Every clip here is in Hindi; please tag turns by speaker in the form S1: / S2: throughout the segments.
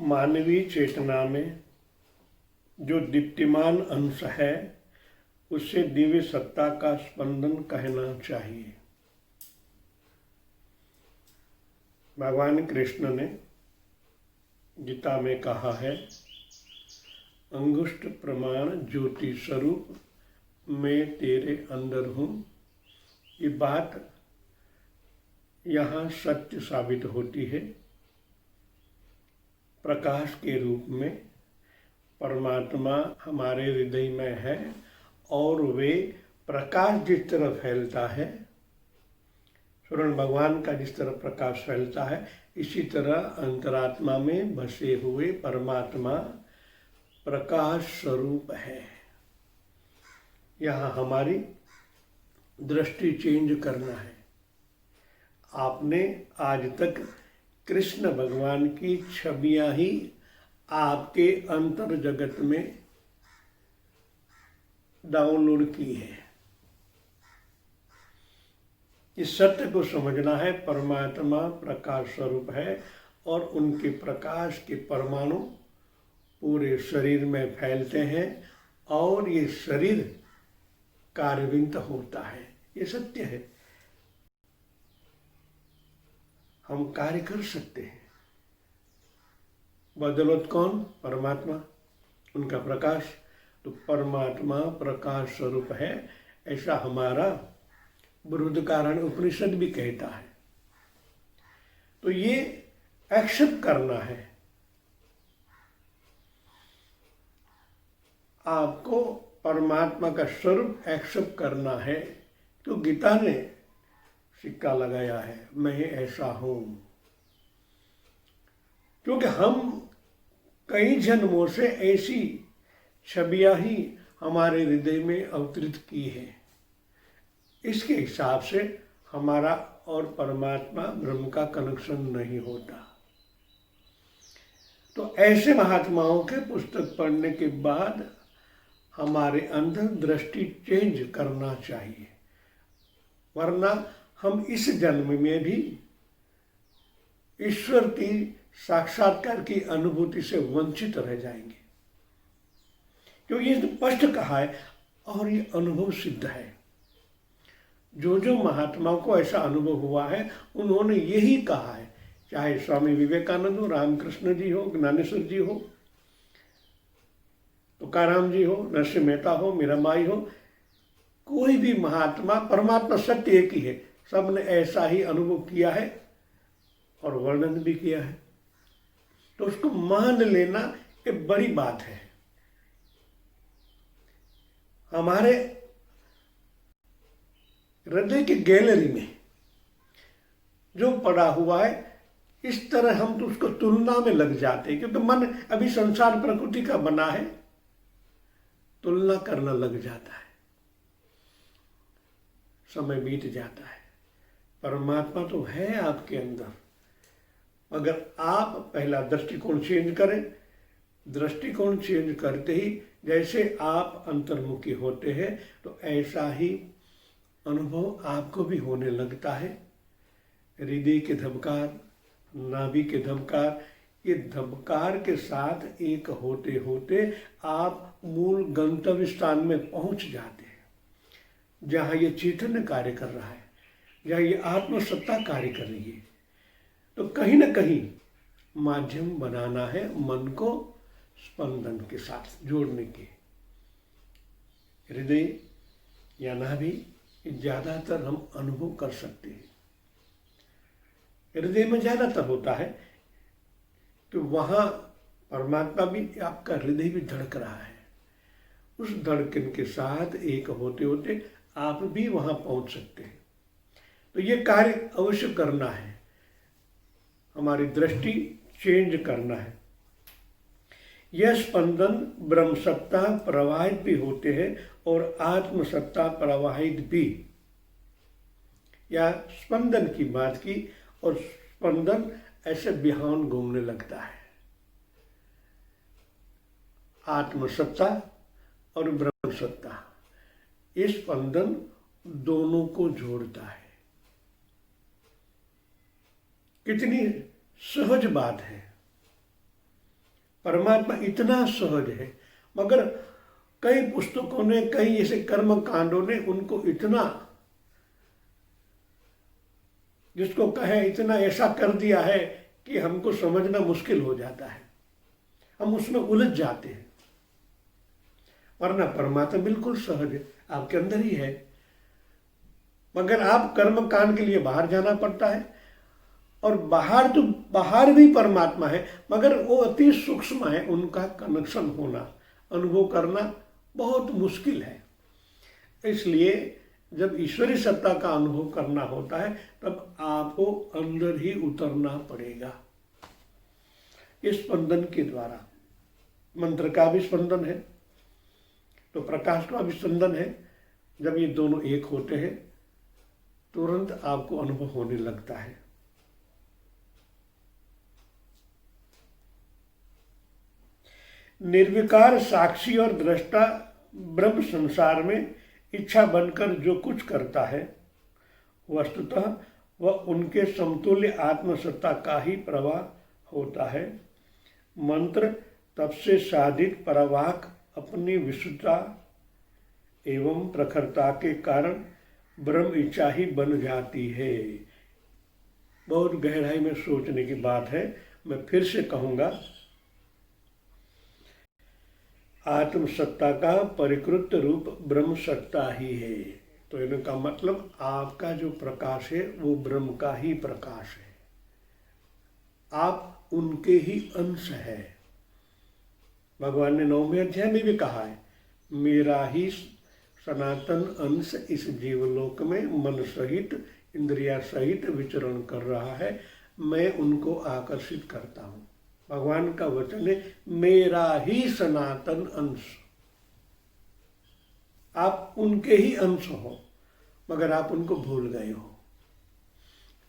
S1: मानवीय चेतना में जो दीप्तिमान अंश है उसे दिव्य सत्ता का स्पंदन कहना चाहिए। भगवान कृष्ण ने गीता में कहा है, अंगुष्ठ प्रमाण ज्योति स्वरूप मैं तेरे अंदर हूँ। ये बात यहाँ सत्य साबित होती है। प्रकाश के रूप में परमात्मा हमारे हृदय में है और वे प्रकाश जिस तरह फैलता है, स्वर्ण भगवान का जिस तरह प्रकाश फैलता है, इसी तरह अंतरात्मा में बसे हुए परमात्मा प्रकाश स्वरूप है। यहाँ हमारी दृष्टि चेंज करना है। आपने आज तक कृष्ण भगवान की छवियां ही आपके अंतर जगत में डाउनलोड की है। इस सत्य को समझना है, परमात्मा प्रकाश स्वरूप है और उनके प्रकाश के परमाणु पूरे शरीर में फैलते हैं और ये शरीर कार्यविंत होता है। ये सत्य है। हम कार्य कर सकते हैं। बदौलत कौन? परमात्मा, उनका प्रकाश। तो परमात्मा प्रकाश स्वरूप है, ऐसा हमारा बृहदारण्यक उपनिषद भी कहता है। तो ये एक्सेप्ट करना है। आपको परमात्मा का स्वरूप एक्सेप्ट करना है। तो गीता ने सिक्का लगाया है, मैं ऐसा हूं। क्योंकि हम कई जन्मों से ऐसी छवियां ही हमारे हृदय में अवतरित की है। इसके हिसाब से हमारा और परमात्मा ब्रह्म का कनेक्शन नहीं होता। तो ऐसे महात्माओं के पुस्तक पढ़ने के बाद हमारे अंदर दृष्टि चेंज करना चाहिए, वरना हम इस जन्म में भी ईश्वर की साक्षात्कार की अनुभूति से वंचित रह जाएंगे। क्योंकि ये स्पष्ट कहा है और ये अनुभव सिद्ध है। जो जो महात्माओं को ऐसा अनुभव हुआ है उन्होंने यही कहा है, चाहे स्वामी विवेकानंद हो, रामकृष्ण जी हो, ज्ञानेश्वर जी हो, तुकाराम जी हो, नरसिंह मेहता हो, मीराबाई हो, कोई भी महात्मा, परमात्मा सत्य एक ही है, सबने ऐसा ही अनुभव किया है और वर्णन भी किया है। तो उसको मान लेना एक बड़ी बात है। हमारे हृदय की गैलरी में जो पड़ा हुआ है, इस तरह हम तो उसको तुलना में लग जाते हैं, क्योंकि मन अभी संसार प्रकृति का बना है, तुलना करना लग जाता है, समय बीत जाता है। परमात्मा तो है आपके अंदर। अगर आप पहला दृष्टिकोण चेंज करें, दृष्टिकोण चेंज करते ही जैसे आप अंतर्मुखी होते हैं तो ऐसा ही अनुभव आपको भी होने लगता है। हृदय के धबकार, नाभि के धबकार, ये धबकार के साथ एक होते होते आप मूल गंतव्य स्थान में पहुंच जाते हैं, जहाँ ये चैतन्य कार्य कर रहा है, जहाँ ये आत्मसत्ता कार्य कर रही है। तो कहीं ना कहीं माध्यम बनाना है मन को स्पंदन के साथ जोड़ने के। हृदय या नाभि ज्यादातर हम अनुभव कर सकते हैं। हृदय में ज्यादातर होता है कि वहाँ परमात्मा भी, आपका हृदय भी धड़क रहा है। उस धड़कन के साथ एक होते होते आप भी वहाँ पहुँच सकते हैं। तो ये कार्य अवश्य करना है, हमारी दृष्टि चेंज करना है। यह स्पंदन ब्रह्म सत्ता प्रवाहित भी होते हैं और आत्मसत्ता प्रवाहित भी। या स्पंदन की बात की, और स्पंदन ऐसे बिहान घूमने लगता है। आत्मसत्ता और ब्रह्म सत्ता, ये स्पंदन दोनों को जोड़ता है। कितनी सहज बात है। परमात्मा इतना सहज है, मगर कई पुस्तकों ने, कई ऐसे कर्म कांडों ने उनको इतना, जिसको कहे इतना ऐसा कर दिया है कि हमको समझना मुश्किल हो जाता है, हम उसमें उलझ जाते हैं। वरना परमात्मा बिल्कुल सहज है, आपके अंदर ही है, मगर आप कर्म कांड के लिए बाहर जाना पड़ता है। और बाहर तो बाहर भी परमात्मा है, मगर वो अति सूक्ष्म है, उनका कनेक्शन होना, अनुभव करना बहुत मुश्किल है। इसलिए जब ईश्वरी सत्ता का अनुभव करना होता है तब आपको अंदर ही उतरना पड़ेगा, इस स्पंदन के द्वारा। मंत्र का भी स्पंदन है तो प्रकाश का भी स्पंदन है। जब ये दोनों एक होते हैं तुरंत आपको अनुभव होने लगता है। निर्विकार साक्षी और दृष्टा ब्रह्म संसार में इच्छा बनकर जो कुछ करता है, वस्तुतः वह उनके समतुल्य आत्मसत्ता का ही प्रवाह होता है। मंत्र तब से साधित परावाक अपनी विशुद्धता एवं प्रखरता के कारण ब्रह्म इच्छा ही बन जाती है। बहुत गहराई में सोचने की बात है। मैं फिर से कहूँगा, आत्मसत्ता का परिकृत रूप ब्रह्म सत्ता ही है। तो इनका मतलब आपका जो प्रकाश है वो ब्रह्म का ही प्रकाश है, आप उनके ही अंश है। भगवान ने 9वें अध्याय में भी कहा है, मेरा ही सनातन अंश इस जीवलोक में मन सहित इंद्रिया सहित विचरण कर रहा है, मैं उनको आकर्षित करता हूँ। भगवान का वचन है, मेरा ही सनातन अंश। आप उनके ही अंश हो, मगर आप उनको भूल गए हो।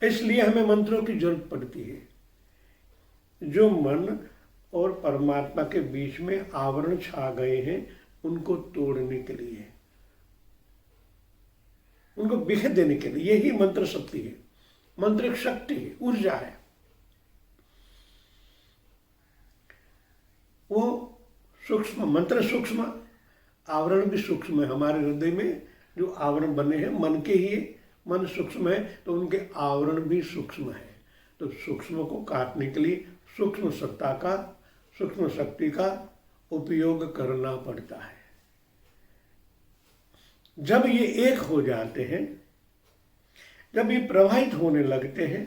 S1: इसलिए हमें मंत्रों की जरूरत पड़ती है। जो मन और परमात्मा के बीच में आवरण छा गए हैं उनको तोड़ने के लिए, उनको बिखेर देने के लिए, यही मंत्र शक्ति है। मंत्र एक शक्ति है, ऊर्जा है। वो सूक्ष्म, मंत्र सूक्ष्म, आवरण भी सूक्ष्म है। हमारे हृदय में जो आवरण बने हैं मन के ही, मन सूक्ष्म है तो उनके आवरण भी सूक्ष्म है। तो सूक्ष्म को काटने के लिए सूक्ष्म सत्ता का, सूक्ष्म शक्ति का उपयोग करना पड़ता है। जब ये एक हो जाते हैं, जब ये प्रवाहित होने लगते हैं,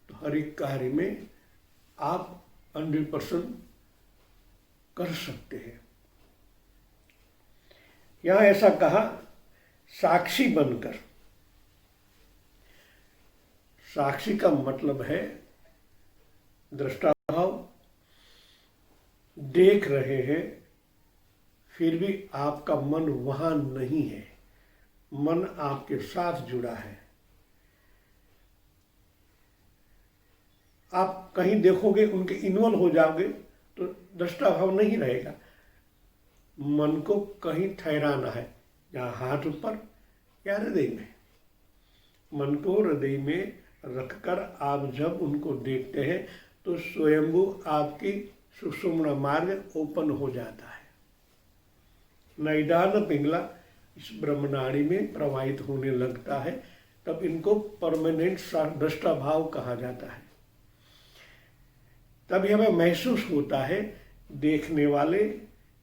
S1: तो हर एक कार्य में आप 100% कर सकते हैं। यहां ऐसा कहा, साक्षी बनकर। साक्षी का मतलब है दृष्टा भाव। देख रहे हैं फिर भी आपका मन वहां नहीं है, मन आपके साथ जुड़ा है। आप कहीं देखोगे, उनके इन्वॉल्व हो जाओगे तो दृष्टा भाव नहीं रहेगा। मन को कहीं ठहराना है, जहाँ हाथ ऊपर या हृदय में। मन को हृदय में रखकर आप जब उनको देखते हैं तो स्वयंभू आपकी सुषुम्ना मार्ग ओपन हो जाता है। नैदान पिंगला इस ब्रह्मनाड़ी में प्रवाहित होने लगता है, तब इनको परमानेंट दृष्टा भाव कहा जाता है। तभी हमें महसूस होता है, देखने वाले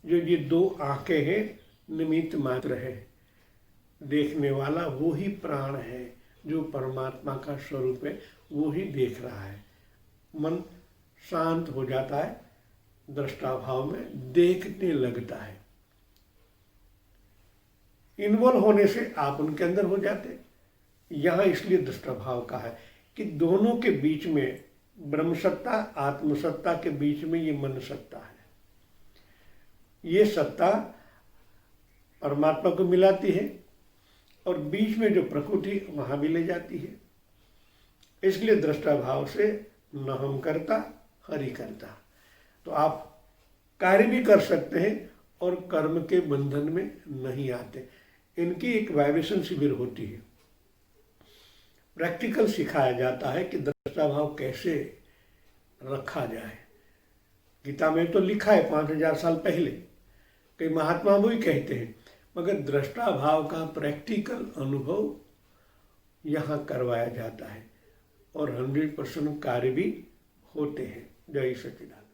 S1: जो ये दो आंखें हैं निमित्त मात्र है, देखने वाला वो ही प्राण है, जो परमात्मा का स्वरूप है वो ही देख रहा है। मन शांत हो जाता है, दृष्टा भाव में देखने लगता है। इन्वॉल्व होने से आप उनके अंदर हो जाते। यहाँ इसलिए दृष्टा भाव का है कि दोनों के बीच में, ब्रह्म सत्ता आत्मसत्ता के बीच में ये मन सत्ता है। ये सत्ता परमात्मा को मिलाती है और बीच में जो प्रकृति वहां भी ले जाती है। इसलिए दृष्टा भाव से न हम करता हरि करता। तो आप कार्य भी कर सकते हैं और कर्म के बंधन में नहीं आते। इनकी एक वाइब्रेशन शिविर होती है, प्रैक्टिकल सिखाया जाता है कि दृष्टा भाव कैसे रखा जाए। गीता में तो लिखा है 5000 साल पहले, कई महात्मा भी कहते हैं, मगर दृष्टा भाव का प्रैक्टिकल अनुभव यहाँ करवाया जाता है और 100% कार्य भी होते हैं। जय सच्चिदानंद।